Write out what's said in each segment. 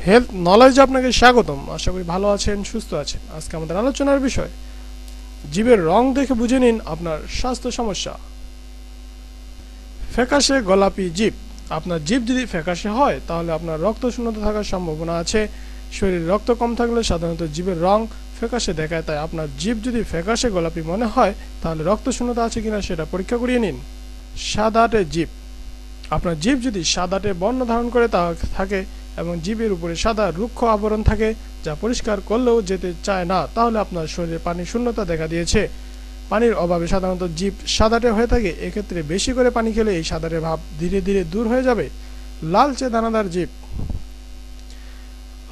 Health নলেজে আপনাকে স্বাগতম। আশা করি ভালো আছেন, সুস্থ আছেন। আজকে আমাদের আলোচনার বিষয় জিভের রং দেখে বুঝে নিন আপনার স্বাস্থ্য সমস্যা। ফ্যাকাশে গোলাপি জিভ। আপনার জিভ যদি ফ্যাকাশে হয় তাহলে আপনার রক্ত শূন্যতা থাকার সম্ভাবনা আছে। শরীরে রক্ত কম থাকলে সাধারণত জিভের রং ফ্যাকাশে দেখায়, তাই আপনার জিভ যদি ফ্যাকাশে গোলাপি মনে হয় তাহলে রক্ত শূন্যতা আছে কিনা সেটা পরীক্ষা করিয়ে নিন। সাদাটে জিভ। আপনার জিভ যদি সাদাটে বর্ণ ধারণ করে থাকে এবং জিভের উপরে সাদা রুক্ষ আবরণ থাকে যা পরিষ্কার করলেও যেতে চায় না, তাহলে আপনার শরীরে পানির শূন্যতা দেখা দিয়েছে। পানির অভাবে সাধারণত জিভ সাদাটে হয়ে থাকে। এক্ষেত্রে বেশি করে পানি খেলে এই সাদাটে ভাব ধীরে ধীরে দূর হয়ে যাবে। লালচে দানাদার জিভ।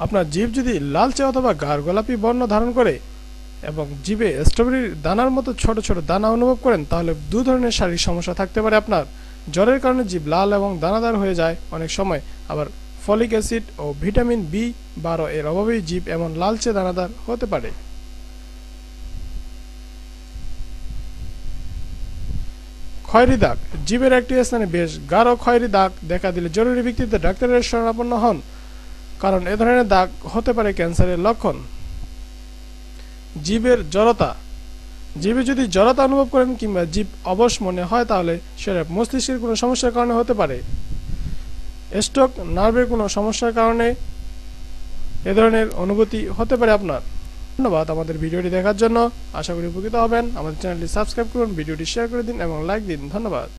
আপনার জিভ যদি লালচে অথবা গাঢ় গোলাপি বর্ণ ধারণ করে এবং জিভে স্ট্রবেরির দানার মতো ছোট ছোট দানা অনুভব করেন তাহলে দু ধরনের শারীরিক সমস্যা থাকতে পারে আপনার। জ্বরের কারণে জিভ লাল এবং দানাদার হয়ে যায় অনেক সময়, আবার ফলিক অ্যাসিড ও ভিটামিন বি12 এর অভাবেই জিভ এমন লালচে দানাদার হতে পারে। খয়েরি দাগ। জিভের একটি স্থানে বেশ গাঢ় খয়েরি দাগ দেখা দিলে জরুরি ভিত্তিতে ডাক্তারের শরণাপন্ন হন, কারণ এ ধরনের দাগ হতে পারে ক্যান্সারের লক্ষণ। জিভের জড়তা। জিভে যদি জড়তা অনুভব করেন কিংবা জিভ অবশ মনে হয় তাহলে সেটা মস্তিষ্কের কোনো সমস্যার কারণে হতে পারে। স্ট্রোক, নার্ভের কোনো সমস্যার কারণে এ ধরনের অনুভূতি হতে পারে আপনার। ধন্যবাদ আমাদের ভিডিওটি দেখার জন্য। আশা করি উপকৃত হবেন। আমাদের চ্যানেলটি সাবস্ক্রাইব করুন, ভিডিওটি শেয়ার করে দিন এবং লাইক দিন। ধন্যবাদ।